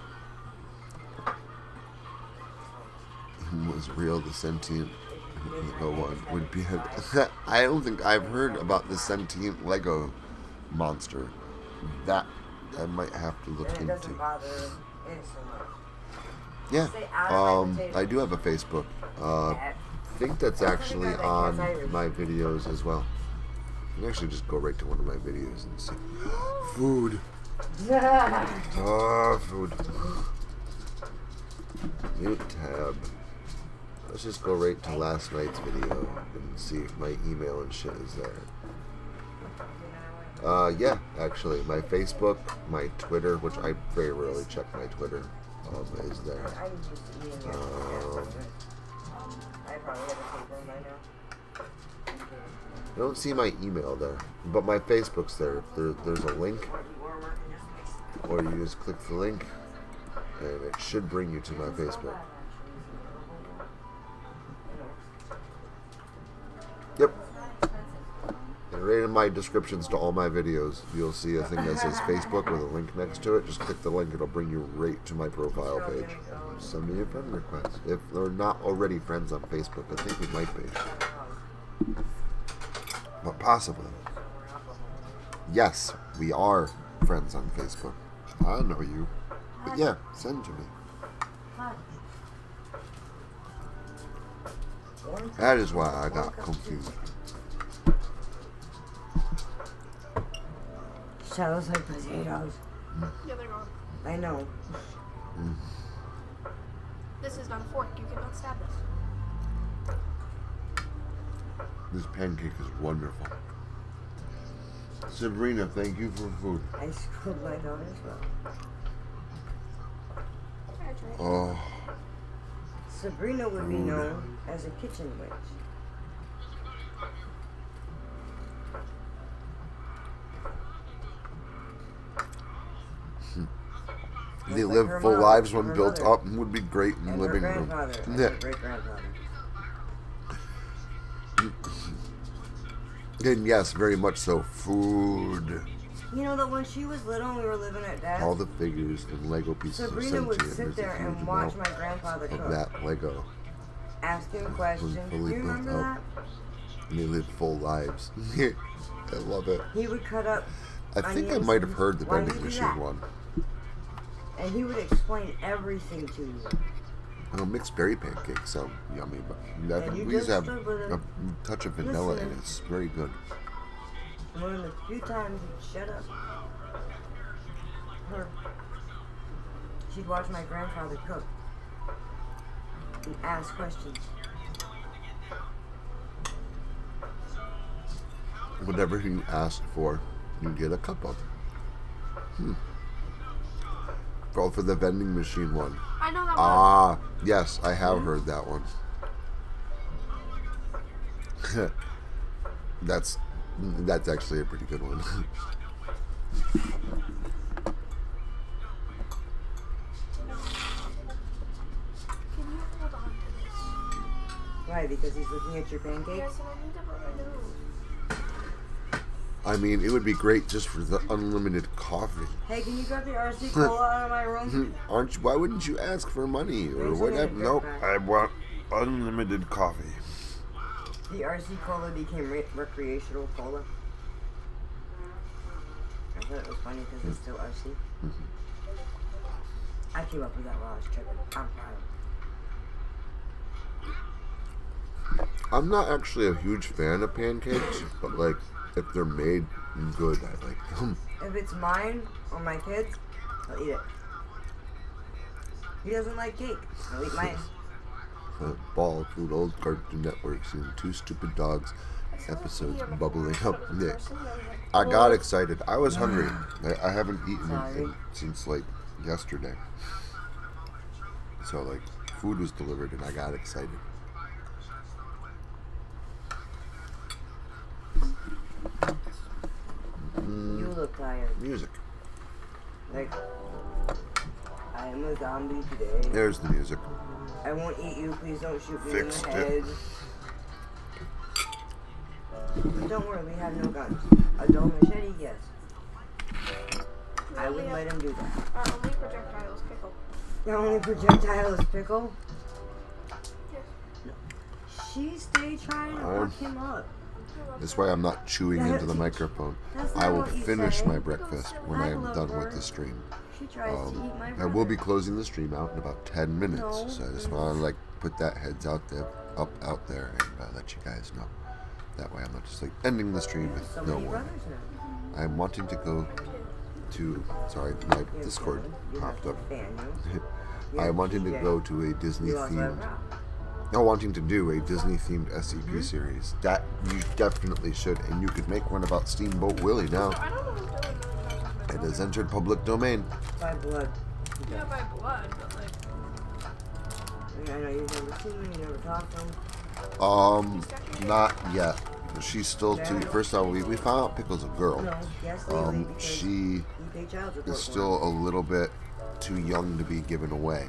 Was real the sentient Lego one would be. I don't think I've heard about the sentient Lego monster. That I might have to look And it doesn't into. bother it so much. Yeah, Stay out of my potato. I do have a Facebook. I think that's actually on my videos as well. You can actually just go right to one of my videos and see. Food. Food. Mute tab. Let's just go right to last night's video and see if my email and shit is there. Yeah, actually, my Facebook, my Twitter, which I very rarely check my Twitter, is there. I used to be in there. I probably have a paper by now. I don't see my email there, but my Facebook's there. There's a link, or you just click the link, and it should bring you to my Facebook. Yep. And right in my descriptions to all my videos, you'll see a thing that says Facebook with a link next to it. Just click the link, it'll bring you right to my profile page. Send me a friend request. If they're not already friends on Facebook, I think we might be. But possibly. Yes, we are friends on Facebook. I know you. But yeah, send to me. That is why I got confused. Shells like potatoes. Yeah, they're gone. I know. This is not a fork. You cannot stab this. This pancake is wonderful. Sabrina, thank you for food. I schooled my daughter as well. Oh, Sabrina would be known as a kitchen witch. they Like live her full mom, lives when her built mother, up and would be great in the and her living room. grandfather, and Yeah. her great grandfather. And yes, very much so. Food. You know that when she was little and we were living at Dad's, All the figures and Lego pieces are Sabrina sentient. would sit There's there a huge and watch amount my grandfather of cook, that Lego. asking questions. Do fully you built remember up. that? And they live full lives. I love it. He would cut up I think I onions might have and- heard the why do vending you do machine that? one. And he would explain everything to you. Oh, mixed berry pancakes sound yummy, but I think you we used to just have stood with a it, touch of vanilla in it. listening. It's very good. And one of the few times he'd shut up her, she'd watch my grandfather cook and ask questions. Whatever you ask for, you get a cup of. Oh, for the vending machine one. I know that one. Ah, yes, I have heard that one. That's actually a pretty good one. Can you hold on to this? Why? Because he's looking at your pancakes? Yes, and I need to blow my nose. I mean, it would be great just for the unlimited coffee. Hey, can you grab the RC cola out of my room? Aren't you? Why wouldn't you ask for money or Raise whatever? it in a Nope. backpack. I want unlimited coffee. The RC cola became recreational cola. I thought it was funny because it's still RC. I came up with that while I was tripping. I'm proud. I'm not actually a huge fan of pancakes, but like if they're made good, I like them. If it's mine or my kids, I'll eat it. He doesn't like cake. I'll eat mine. Ball food, old Cartoon Network, seeing Two Stupid Dogs episodes bubbling up. Yeah. I got excited. I was hungry. I haven't eaten anything since like yesterday. So like food was delivered and I got excited. You look tired. Music. Like, I am a zombie today. There's the music. I won't eat you. Please don't shoot me Fixed in the it. head. But don't worry, we have no guns. A dull machete, yes. I wouldn't let him do that. Our only projectile is pickle. The only projectile is pickle. Yes. She stayed trying to fuck him up. That's why I'm not chewing into the microphone. That's I not will what you finish say. my breakfast when I am love done her. with the stream. She tries to eat my I will be brother. closing the stream out in about 10 minutes, No. so I just want to like put that heads out there, out there, and let you guys know. That way, I'm not just like ending the stream with So no many warning. brothers now. I'm wanting to go to. Sorry, my Discord You popped have up. Daniel. You I'm have wanting to TJ. go to a Disney You also have themed Rob. wanting to do a Disney-themed SCP series. That you definitely should, and you could make one about Steamboat Willie now. I don't know who's doing those. It has entered public domain. By blood. Yeah, by blood, but like. I know you've never seen him, you never talked to him. Not yet. She's still too. First of all, we found out Pickle's a girl. No, yes, legally, because She you pay child support is for still a little bit too young to be given away.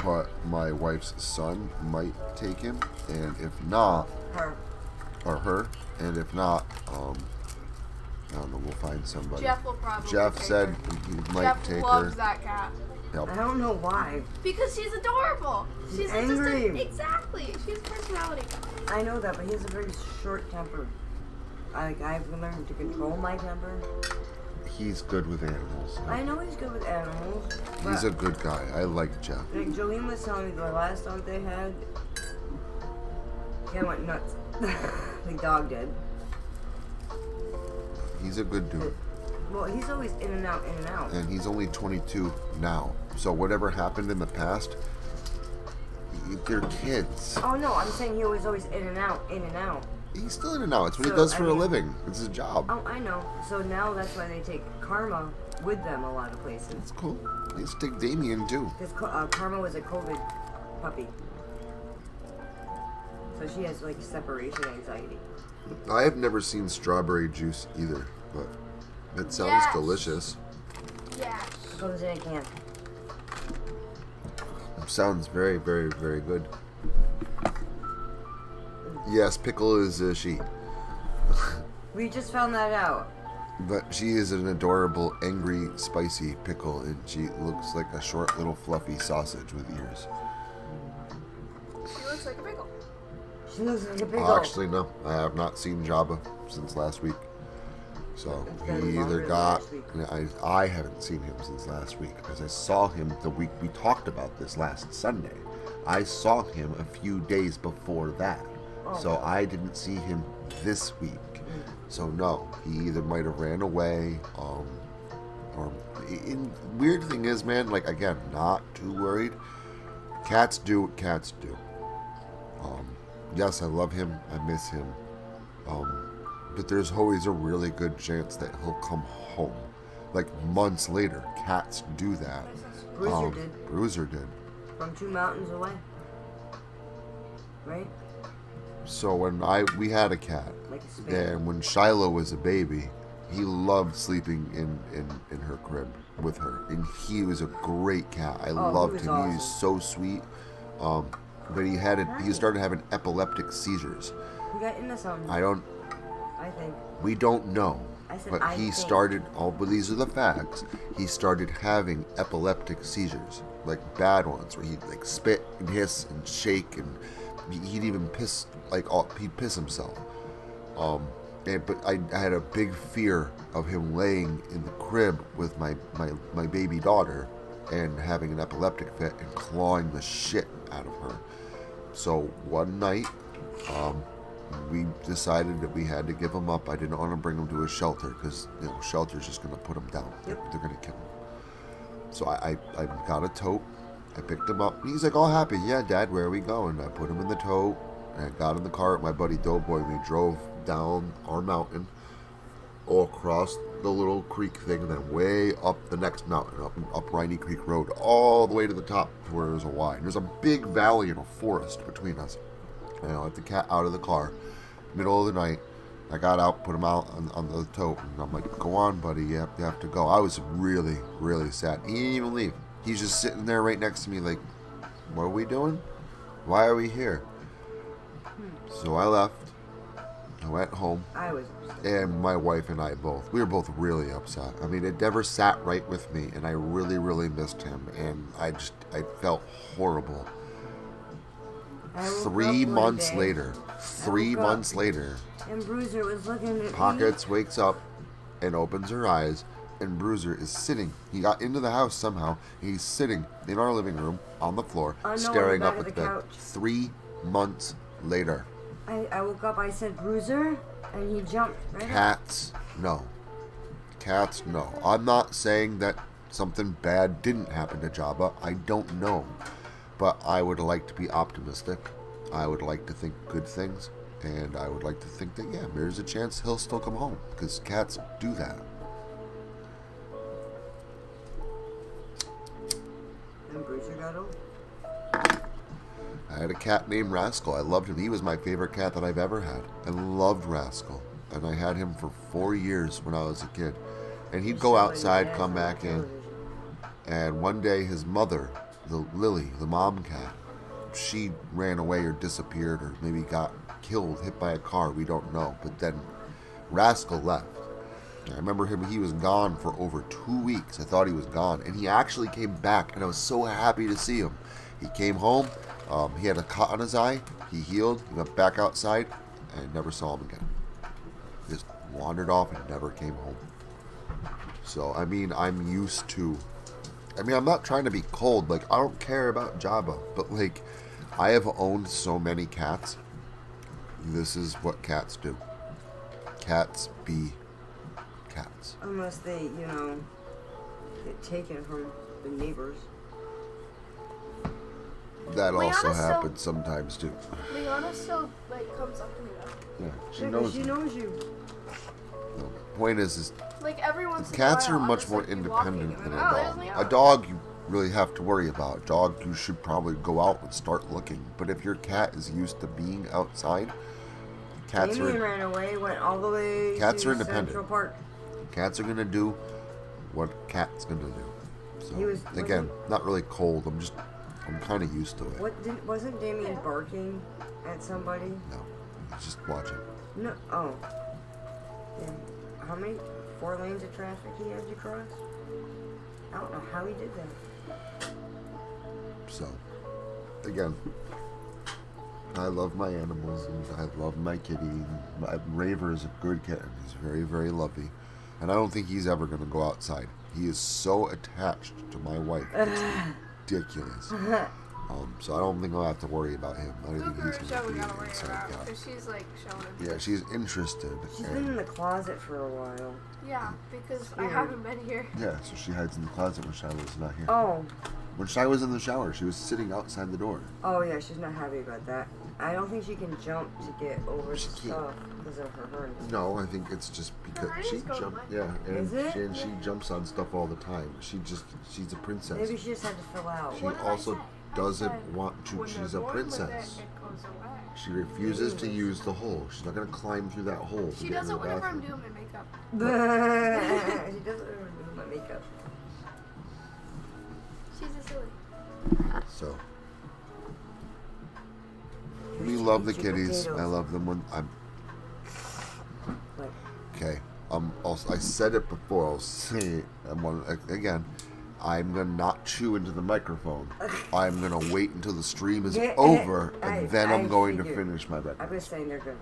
But my wife's son might take him, and if not, her. or her, and if not, I don't know, we'll find somebody. Jeff will probably. Jeff take said her. he might Jeff take loves her. that cat. Yep. I don't know why. Because she's adorable. She's angry. Just exactly. She has personality. I know that, but he has a very short temper. I've learned to control my temper. He's good with animals. I know he's good with animals. He's a but, good guy. I like Jeff. like Jolene was telling me, the last dog they had, he went nuts. The dog did. He's a good dude. Well, he's always in and out, in and out. And he's only 22 now. So whatever happened in the past, they're kids. Oh no, I'm saying he was always in and out, in and out. He's still in and out. It's what he So, does I for a mean- living. It's his job. Oh, I know. So now that's why they take Karma with them a lot of places. It's cool. Let's take Damien too. Because Karma was a COVID puppy. So she has like separation anxiety. I have never seen strawberry juice either, but it sounds Yes. delicious. Yeah. Comes in a can. Sounds very, very, very good. Yes, Pickle is a she. We just found that out. But she is an adorable, angry, spicy pickle, and she looks like a short, little, fluffy sausage with ears. She looks like a pickle. She looks like a big Oh, actually, no. I have not seen Jabba since last week. So It's been he longer either than got. last week. I haven't seen him since last week because I saw him the week we talked about this last Sunday. I saw him a few days before that. So I didn't see him this week. So no, he either might have ran away, or weird thing is, man, like again, not too worried. Cats do what cats do. Yes, I love him, I miss him, but there's always a really good chance that he'll come home. Like months later, cats do that. Bruiser did. Bruiser did. From 2 mountains away. Right? So when we had a cat, Like a spade. and when Shiloh was a baby, he loved sleeping in her crib with her, and he was a great cat. I he loved was him. He was so sweet. But he started having epileptic seizures. We got into something, I think. We don't know. I said, But I he think. started, but these are the facts. He started having epileptic seizures, like bad ones, where he'd like spit and hiss and shake, and he'd even piss, he'd piss himself. But I had a big fear of him laying in the crib with my baby daughter and having an epileptic fit and clawing the shit out of her. So one night, we decided that we had to give him up. I didn't want to bring him to a shelter because shelter's just going to put him down. They're going to kill him. So I got a tote. I picked him up. He's like all happy. Yeah, Dad, where are we going? I put him in the tote. And I got in the car with my buddy Doughboy. We drove down our mountain, all across the little creek thing, and then way up the next mountain, up Riney Creek Road, all the way to the top to where there's a Y. And there's a big valley and a forest between us. And I let the cat out of the car, middle of the night. I got out, put him out on the tote, and I'm like, go on, buddy, you have to go. I was really, really sad. He didn't even leave. He's just sitting there right next to me like, what are we doing? Why are we here? So I left. I went home. I was. And my wife and I we were both really upset. I mean, it never sat right with me, and I really, really missed him, and I felt horrible. I woke 3 up one months day, later, and Bruiser was looking at Pockets wakes up and opens her eyes, and Bruiser is sitting. He got into the house somehow. He's sitting in our living room on the floor, Oh, no, staring on the up back at of the the bed. couch. 3 months later. I woke up, I said, Bruiser, and he jumped right up. Cats, no. Cats, no. I'm not saying that something bad didn't happen to Jabba. I don't know. But I would like to be optimistic. I would like to think good things. And I would like to think that, yeah, there's a chance he'll still come home. Because cats do that. And Bruiser got old. I had a cat named Rascal. I loved him. He was my favorite cat that I've ever had. I loved Rascal. And I had him for 4 years when I was a kid. And he'd go outside, come back in. And one day his mother, the Lily, the mom cat, she ran away or disappeared or maybe got killed, hit by a car. We don't know. But then Rascal left. I remember him, he was gone for over 2 weeks. I thought he was gone. And he actually came back, and I was so happy to see him. He came home. He had a cut on his eye. He healed. He went back outside. And I never saw him again. Just wandered off and never came home. So, I mean, I'm used to... I mean, I'm not trying to be cold. Like, I don't care about Jabba. But, like, I have owned so many cats. This is what cats do. Cats be cats. Unless they, you know, get taken from the neighbors. That also Liana happens sometimes, too. Liana still, like, comes up to me, though. Yeah, she Yeah, knows. she knows you. The point is Like, every once in a cats while, are I'll much just, more like, be independent walking, than and a then, oh, there's dog. Liana. A dog you really have to worry about. A dog you should probably go out and start looking. But if your cat is used to being outside, cats Damien are ran away, went all the way Cats to are independent. Central Park. cats are gonna do what cats gonna do. So He was- again, not really cold. I'm kind of used to it. Wasn't Damien barking at somebody? No, he's just watching. No. Oh. Yeah. How many 4 lanes of traffic he had to cross? I don't know how he did that. So again, I love my animals and I love my kitty. Raver is a good kitten. He's very, very lovely. And I don't think he's ever going to go outside. He is so attached to my wife. It's ridiculous. So I don't think I'll have to worry about him. I don't think Cougar he's show going to we be gotta an worry inside about, cat. because she's, like, showing him. Yeah, she's interested. She's been in the closet for a while. Yeah, because I Weird. haven't been here. Yeah, so she hides in the closet when Shiloh's not here. Oh. When Shiloh was in the shower, she was sitting outside the door. Oh yeah, she's not happy about that. I don't think she can jump to get over She the can't. stuff because of her hernia. No, I think it's just because Her she eyes go jumps. away. Yeah, Is it? and she jumps on stuff all the time. She's a princess. Maybe she just had to fill out. She What did I also say? I doesn't said, want to. when She's they're a born with princess. It goes away. She refuses to use the hole. She's not going to climb through that hole. To She get does in it the whenever I'm bathroom. doing my makeup. She doesn't even do my makeup. She's a silly. So we love the Eat your kitties. I potatoes. love them when I'm Like, okay. Also, I said it before. I'll say it again. I'm gonna not chew into the microphone. I'm gonna wait until the stream is Yeah, over, and then I'm I going to figured. finish my I was breakfast. saying they're good.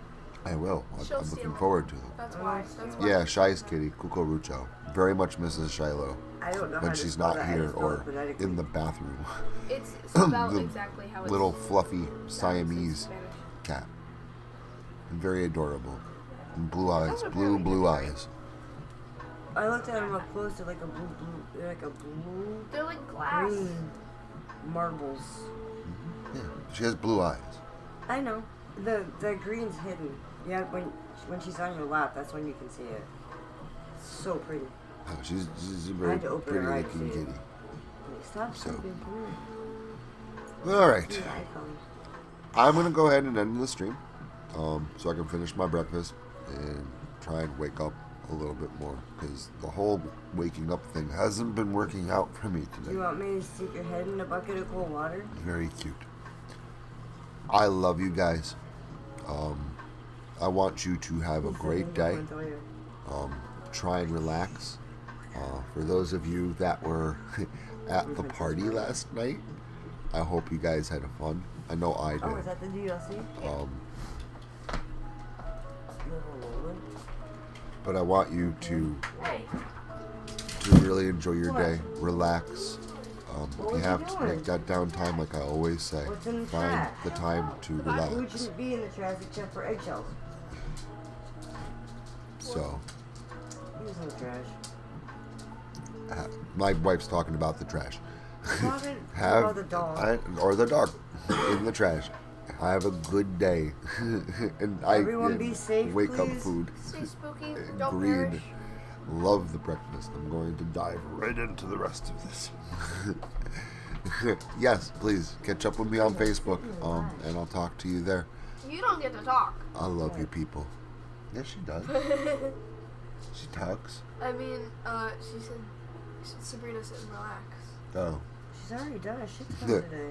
I will. She'll I'm steal looking it. forward to them. That's why. That's why. Yeah, Shy's kitty, Cucurucho. Very much misses Shiloh I don't know how when to she's spell not that. I here just spell or it phonetically. in the bathroom. It's spelled The exactly how it's Little fluffy sounds in Siamese Spanish. cat. Very adorable. And blue eyes, Those are blue very blue different. eyes. I looked at them up close. They're like a blue, They're like glass. green marbles. Yeah, she has blue eyes. I know. The green's hidden. Yeah, when she's on your lap, that's when you can see it. So pretty. Oh, she's a I very had to open pretty her eye to looking see it. kitty. Like, stop So. sleeping. Come All right. here. Eye colors. I'm gonna go ahead and end the stream, so I can finish my breakfast and try and wake up a little bit more because the whole waking up thing hasn't been working out for me Do you today. want me to stick your head in a bucket of cold water? Very cute. I love you guys. I want you to have a great day. Try and relax. For those of you that were at the party last night, I hope you guys had fun. I know I did. Oh, is that the DLC? Um, Little Roland? but I want you to Hey, really enjoy your day, relax. What You was have you to doing? make that downtime, like I always say. What's in the Find trash? the time to Food relax. shouldn't be in the trash except for eggshells. So, He was in the trash. my wife's talking about the trash. What Have about the dog? or the dog in the trash. Have a good day. And Everyone be safe, wake up please. food. Stay spooky. Don't Agreed. perish. Love the breakfast. I'm going to dive right into the rest of this. Yes, please catch up with me on Facebook, and I'll talk to you there. You don't get to talk. I love you people. Yes, she does. She talks. I mean, she said Sabrina sit and relax. Oh, She's already done a shit ton Yeah. today.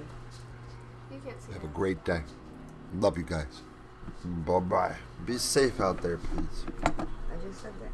You can't see have a that. great day. Love you guys. Bye bye. Be safe out there, please. I just said that.